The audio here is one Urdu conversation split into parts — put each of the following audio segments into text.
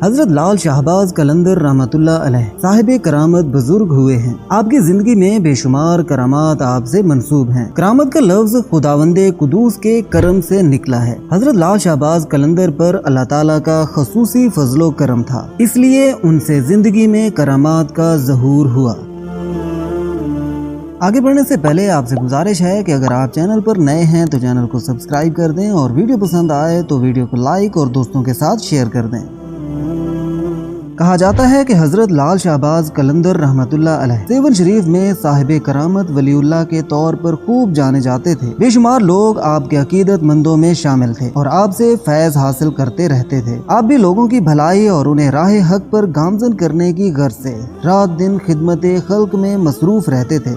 حضرت لال شہباز قلندر رحمتullah علیہ صاحب کرامت بزرگ ہوئے ہیں۔ آپ کی زندگی میں بے شمار کرامات آپ سے منسوب ہیں۔ کرامت کا لفظ خداوند قدوس کے کرم سے نکلا ہے۔ حضرت لال شہباز قلندر پر اللہ تعالیٰ کا خصوصی فضل و کرم تھا، اس لیے ان سے زندگی میں کرامات کا ظہور ہوا۔ آگے بڑھنے سے پہلے آپ سے گزارش ہے کہ اگر آپ چینل پر نئے ہیں تو چینل کو سبسکرائب کر دیں، اور ویڈیو پسند آئے تو ویڈیو کو لائک اور دوستوں کے ساتھ شیئر کر دیں۔ کہا جاتا ہے کہ حضرت لال شہباز قلندر رحمتullah علیہ سیون شریف میں صاحب کرامت ولی اللہ کے طور پر خوب جانے جاتے تھے۔ بے شمار لوگ آپ کے عقیدت مندوں میں شامل تھے اور آپ سے فیض حاصل کرتے رہتے تھے۔ آپ بھی لوگوں کی بھلائی اور انہیں راہ حق پر گامزن کرنے کی غرض سے رات دن خدمت خلق میں مصروف رہتے تھے۔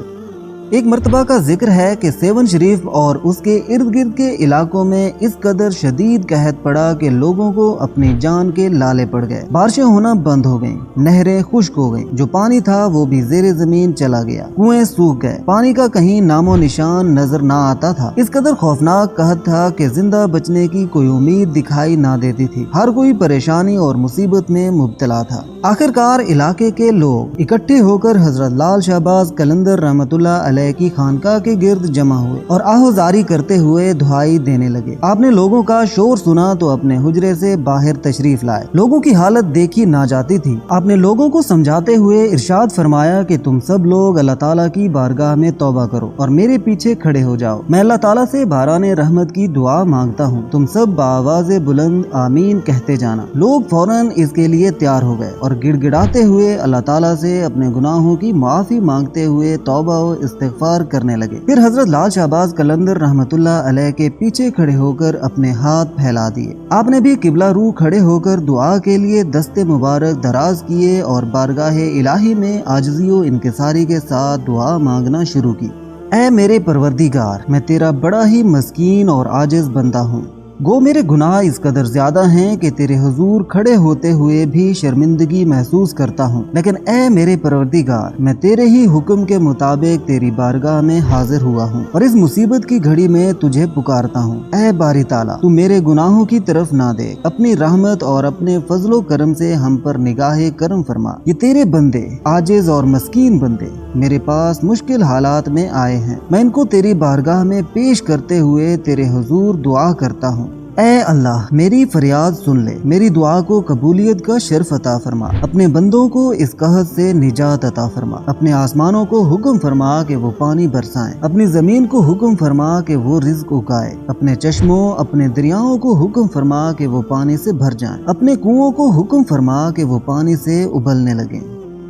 ایک مرتبہ کا ذکر ہے کہ سیون شریف اور اس کے ارد گرد کے علاقوں میں اس قدر شدید قحط پڑا کہ لوگوں کو اپنی جان کے لالے پڑ گئے۔ بارشیں ہونا بند ہو گئیں، نہریں خشک ہو گئیں، جو پانی تھا وہ بھی زیر زمین چلا گیا، کنویں سوکھ گئے، پانی کا کہیں نام و نشان نظر نہ آتا تھا۔ اس قدر خوفناک قحط تھا کہ زندہ بچنے کی کوئی امید دکھائی نہ دیتی تھی۔ ہر کوئی پریشانی اور مصیبت میں مبتلا تھا۔ آخرکار علاقے کے لوگ اکٹھے ہو کر حضرت لال شہباز قلندر رحمتullah علیہ کی خانقاہ کے گرد جمع ہوئے اور آہوزاری کرتے ہوئے دعائی دینے لگے۔ آپ نے لوگوں کا شور سنا تو اپنے حجرے سے باہر تشریف لائے۔ لوگوں کی حالت دیکھی نہ جاتی تھی۔ آپ نے لوگوں کو سمجھاتے ہوئے ارشاد فرمایا کہ تم سب لوگ اللہ تعالیٰ کی بارگاہ میں توبہ کرو اور میرے پیچھے کھڑے ہو جاؤ۔ میں اللہ تعالیٰ سے باران رحمت کی دعا مانگتا ہوں، تم سب بآواز بلند آمین کہتے جانا۔ لوگ فوراً اس کے لیے تیار ہو گئے اور گڑ گڑاتے ہوئے اللہ تعالیٰ سے اپنے گناہوں کی معافی مانگتے ہوئے توبہ و استغفار کرنے لگے۔ پھر حضرت لال شہباز قلندر رحمتullah علیہ کے پیچھے کھڑے ہو کر اپنے ہاتھ پھیلا دیے۔ آپ نے بھی قبلہ رو کھڑے ہو کر دعا کے لیے دست مبارک دراز کیے اور بارگاہ الہی میں عاجزی و انکساری کے ساتھ دعا مانگنا شروع کی۔ اے میرے پروردگار، میں تیرا بڑا ہی مسکین اور عاجز بندہ ہوں۔ گو میرے گناہ اس قدر زیادہ ہیں کہ تیرے حضور کھڑے ہوتے ہوئے بھی شرمندگی محسوس کرتا ہوں، لیکن اے میرے پروردگار، میں تیرے ہی حکم کے مطابق تیری بارگاہ میں حاضر ہوا ہوں اور اس مصیبت کی گھڑی میں تجھے پکارتا ہوں۔ اے باری تعالیٰ، تو میرے گناہوں کی طرف نہ دیکھ، اپنی رحمت اور اپنے فضل و کرم سے ہم پر نگاہ کرم فرما۔ یہ تیرے بندے، عاجز اور مسکین بندے، میرے پاس مشکل حالات میں آئے ہیں، میں ان کو تیری بارگاہ میں پیش کرتے ہوئے تیرے حضور دعا کرتا ہوں۔ اے اللہ، میری فریاد سن لے، میری دعا کو قبولیت کا شرف عطا فرما، اپنے بندوں کو اس قحط سے نجات عطا فرما، اپنے آسمانوں کو حکم فرما کہ وہ پانی برسائیں، اپنی زمین کو حکم فرما کہ وہ رزق اگائے، اپنے چشموں، اپنے دریاؤں کو حکم فرما کہ وہ پانی سے بھر جائیں، اپنے کنووں کو حکم فرما کہ وہ پانی سے ابلنے لگیں۔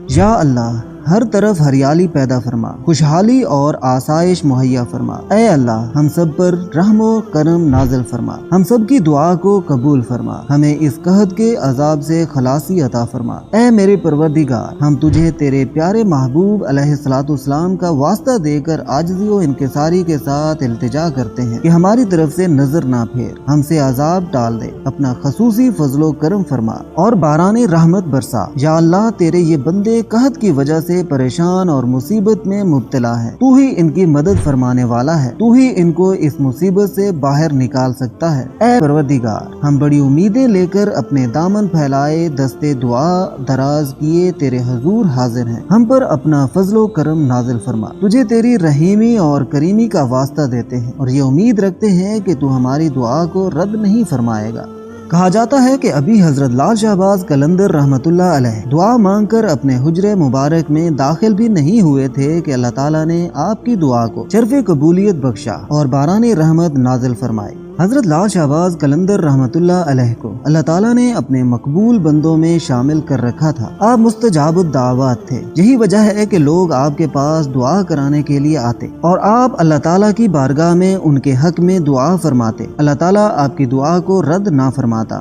یا اللہ، ہر طرف ہریالی پیدا فرما، خوشحالی اور آسائش مہیا فرما۔ اے اللہ، ہم سب پر رحم و کرم نازل فرما، ہم سب کی دعا کو قبول فرما، ہمیں اس قحط کے عذاب سے خلاصی عطا فرما۔ اے میرے پروردگار، ہم تجھے تیرے پیارے محبوب علیہ الصلوۃ والسلام کا واسطہ دے کر عاجزی و انکساری کے ساتھ التجا کرتے ہیں کہ ہماری طرف سے نظر نہ پھیر، ہم سے عذاب ٹال دے، اپنا خصوصی فضل و کرم فرما اور باران رحمت برسا۔ یا اللہ، تیرے یہ بندے قحط کی وجہ سے پریشان اور مصیبت میں مبتلا ہے، تو ہی ان کی مدد فرمانے والا ہے، تو ہی ان کو اس مصیبت سے باہر نکال سکتا ہے۔ اے پروردگار، ہم بڑی امیدیں لے کر اپنے دامن پھیلائے دستے دعا دراز کیے تیرے حضور حاضر ہیں، ہم پر اپنا فضل و کرم نازل فرما۔ تجھے تیری رحیمی اور کریمی کا واسطہ دیتے ہیں اور یہ امید رکھتے ہیں کہ تو ہماری دعا کو رد نہیں فرمائے گا۔ کہا جاتا ہے کہ ابھی حضرت لال شہباز قلندر رحمتullah علیہ دعا مانگ کر اپنے حجرے مبارک میں داخل بھی نہیں ہوئے تھے کہ اللہ تعالیٰ نے آپ کی دعا کو شرف قبولیت بخشا اور باران رحمت نازل فرمائی۔ حضرت لال شہباز قلندر رحمتullah علیہ کو اللہ تعالیٰ نے اپنے مقبول بندوں میں شامل کر رکھا تھا۔ آپ مستجاب الدعوات تھے، یہی وجہ ہے کہ لوگ آپ کے پاس دعا کرانے کے لیے آتے اور آپ اللہ تعالیٰ کی بارگاہ میں ان کے حق میں دعا فرماتے۔ اللہ تعالیٰ آپ کی دعا کو رد نہ فرماتا۔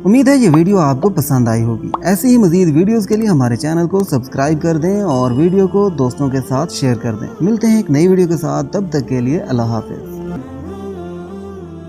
امید ہے یہ ویڈیو آپ کو پسند آئی ہوگی۔ ایسی ہی مزید ویڈیوز کے لیے ہمارے چینل کو سبسکرائب کر دیں اور ویڈیو کو دوستوں کے ساتھ شیئر کر دیں۔ ملتے ہیں ایک نئی ویڈیو کے ساتھ، تب تک کے لیے اللہ حافظ۔